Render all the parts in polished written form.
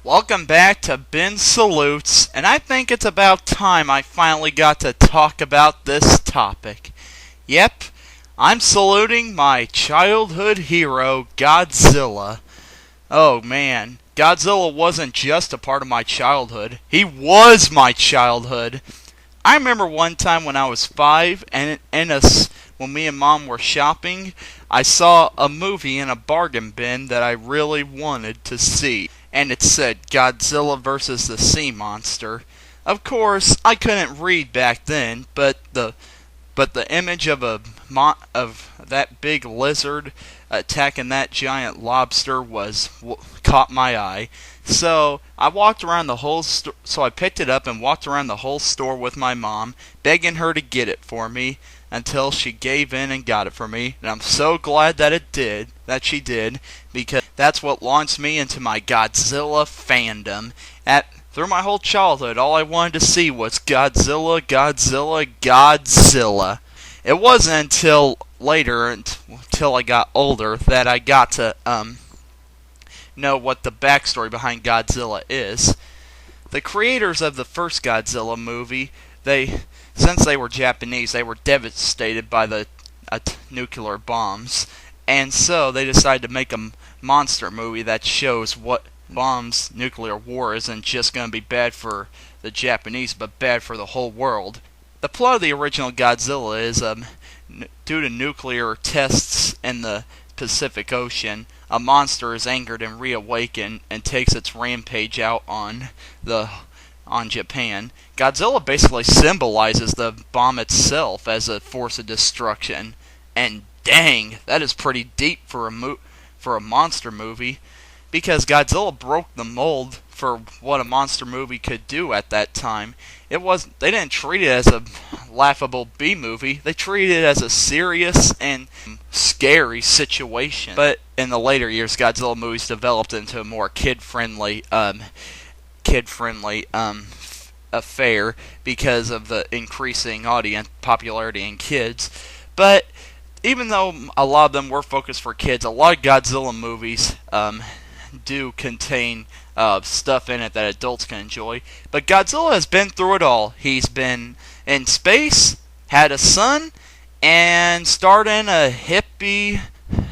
Welcome back to Ben Salutes, and I think it's about time I finally got to talk about this topic. Yep, I'm saluting my childhood hero, Godzilla. Oh man, Godzilla wasn't just a part of my childhood, he was my childhood. I remember one time when I was 5, and when me and Mom were shopping, I saw a movie in a bargain bin that I really wanted to see, and it said Godzilla vs. the Sea Monster. Of course, I couldn't read back then, but the image of of that big lizard attacking that giant lobster caught my eye. So I picked it up and walked around the whole store with my mom, begging her to get it for me until she gave in and got it for me. And I'm so glad that she did, because that's what launched me into my Godzilla fandom. Through my whole childhood, all I wanted to see was Godzilla, Godzilla, Godzilla. It wasn't until later, until I got older, that I got to know what the backstory behind Godzilla is. The creators of the first Godzilla movie, since they were Japanese, they were devastated by the nuclear bombs, and so they decided to make a monster movie that shows what nuclear war isn't just going to be bad for the Japanese, but bad for the whole world. The plot of the original Godzilla is, due to nuclear tests in the Pacific Ocean, a monster is angered and reawakened and takes its rampage out on Japan. Godzilla basically symbolizes the bomb itself as a force of destruction, and dang, that is pretty deep for a monster movie, because Godzilla broke the mold for what a monster movie could do at that time. They didn't treat it as a laughable B movie. They treated it as a serious and scary situation. But in the later years, Godzilla movies developed into a more kid-friendly affair because of the increasing audience popularity in kids. But even though a lot of them were focused for kids, a lot of Godzilla movies do contain stuff in it that adults can enjoy. But Godzilla has been through it all. He's been in space, had a son, and starred in a hippie,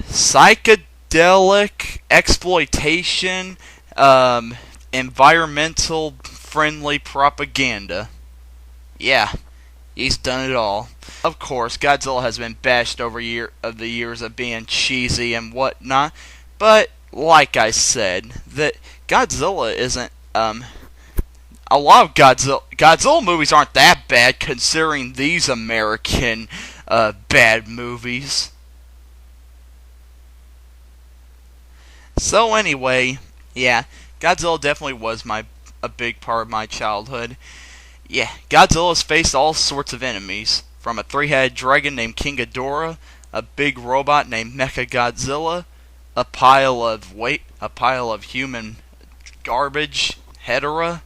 psychedelic, exploitation, environmental friendly propaganda. Yeah, he's done it all. Of course, Godzilla has been bashed over the years of being cheesy and whatnot, but like I said, that Godzilla isn't, a lot of Godzilla movies aren't that bad considering these American, bad movies. So anyway, yeah, Godzilla definitely was a big part of my childhood. Yeah, Godzilla's faced all sorts of enemies, from a three-headed dragon named King Ghidorah, a big robot named Mechagodzilla, a pile of human garbage, Hedorah,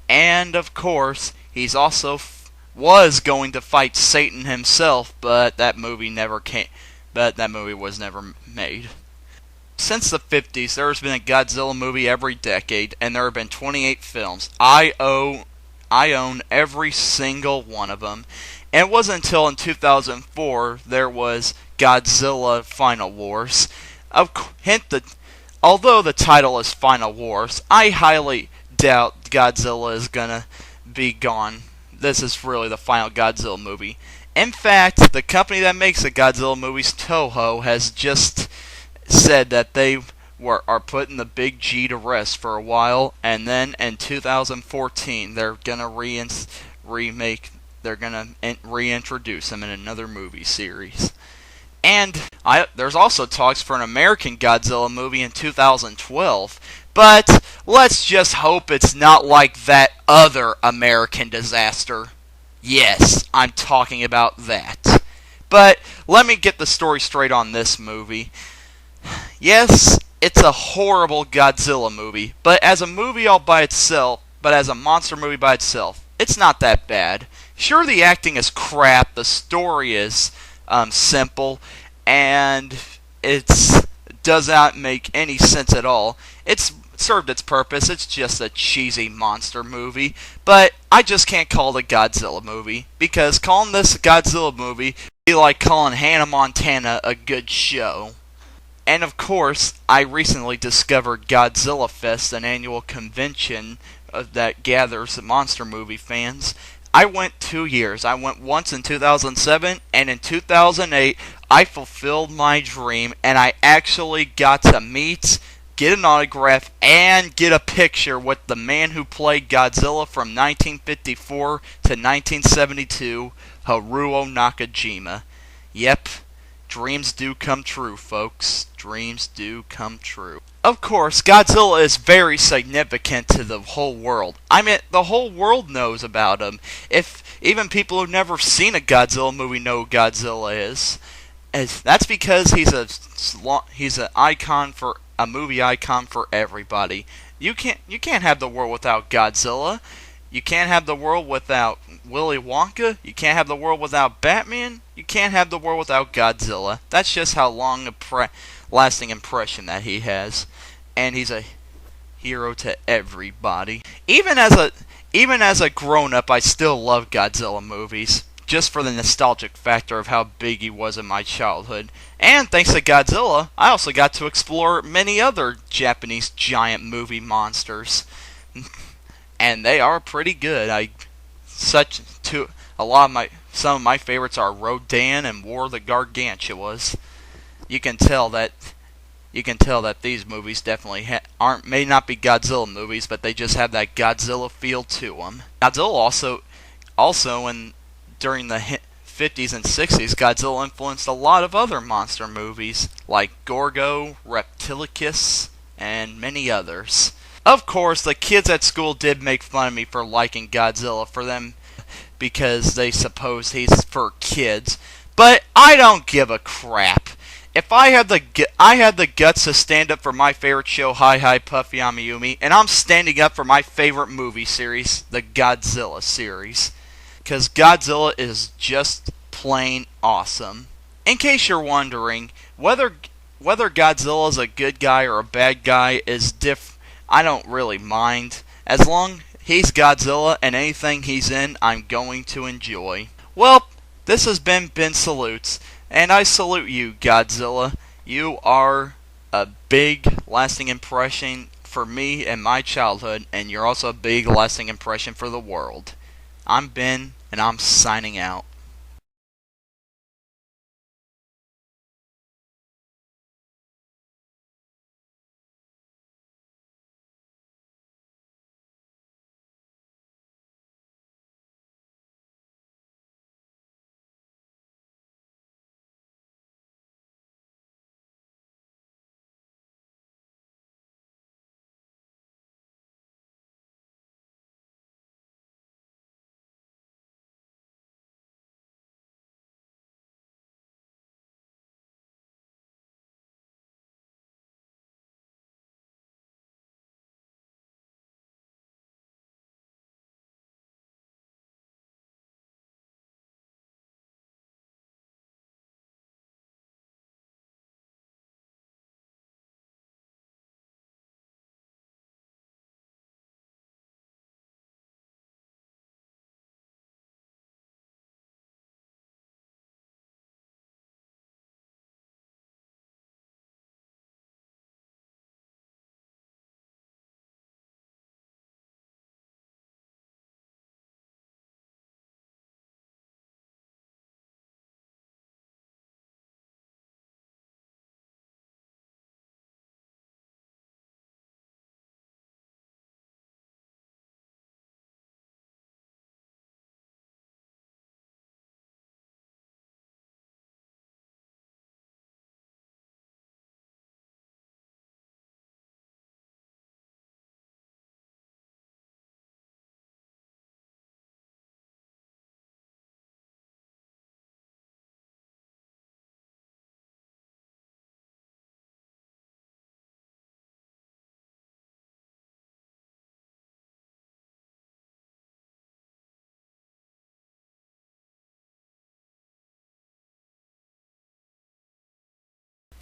and of course, he's also was going to fight Satan himself, but that movie was never made. Since the 50s, there has been a Godzilla movie every decade, and there have been 28 films. I own every single one of them. And it wasn't until in 2004 there was Godzilla Final Wars. Although the title is Final Wars, I highly doubt Godzilla is gonna be gone. This is really the final Godzilla movie. In fact, the company that makes the Godzilla movies, Toho, has just said that they are putting the big G to rest for a while, and then in 2014 they're gonna reintroduce him in another movie series. And there's also talks for an American Godzilla movie in 2012. But let's just hope it's not like that other American disaster. Yes, I'm talking about that. But let me get the story straight on this movie. Yes, it's a horrible Godzilla movie, but as a monster movie by itself, it's not that bad. Sure, the acting is crap, the story is simple, and it does not make any sense at all. It's served its purpose. It's just a cheesy monster movie. But I just can't call it a Godzilla movie, because calling this a Godzilla movie would be like calling Hannah Montana a good show. And of course, I recently discovered Godzilla Fest, an annual convention that gathers monster movie fans. I went 2 years. I went once in 2007, and in 2008, I fulfilled my dream, and I actually got to meet, get an autograph, and get a picture with the man who played Godzilla from 1954 to 1972, Haruo Nakajima. Yep. Dreams do come true, folks. Dreams do come true. Of course, Godzilla is very significant to the whole world. I mean, the whole world knows about him. If even people who've never seen a Godzilla movie know who Godzilla is, that's because he's an icon for a movie icon for everybody. You can't have the world without Godzilla. You can't have the world without Willy Wonka. You can't have the world without Batman. You can't have the world without Godzilla. That's just how long a lasting impression that he has. And he's a hero to everybody. Even as a grown-up, I still love Godzilla movies, just for the nostalgic factor of how big he was in my childhood. And thanks to Godzilla, I also got to explore many other Japanese giant movie monsters. And they are pretty good. Some of my favorites are Rodan and War of the Gargantuas. You can tell that these movies definitely may not be Godzilla movies, but they just have that Godzilla feel to them. Godzilla during the 50s and 60s, Godzilla influenced a lot of other monster movies like Gorgo, Reptilicus, and many others. Of course, the kids at school did make fun of me for liking Godzilla because they suppose he's for kids. But I don't give a crap. If I had the guts to stand up for my favorite show, Hi Hi Puffy Amiyumi, and I'm standing up for my favorite movie series, the Godzilla series, because Godzilla is just plain awesome. In case you're wondering, whether Godzilla is a good guy or a bad guy is I don't really mind. As long he's Godzilla and anything he's in, I'm going to enjoy. Well, this has been Ben Salutes, and I salute you, Godzilla. You are a big, lasting impression for me and my childhood, and you're also a big, lasting impression for the world. I'm Ben, and I'm signing out.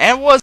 And was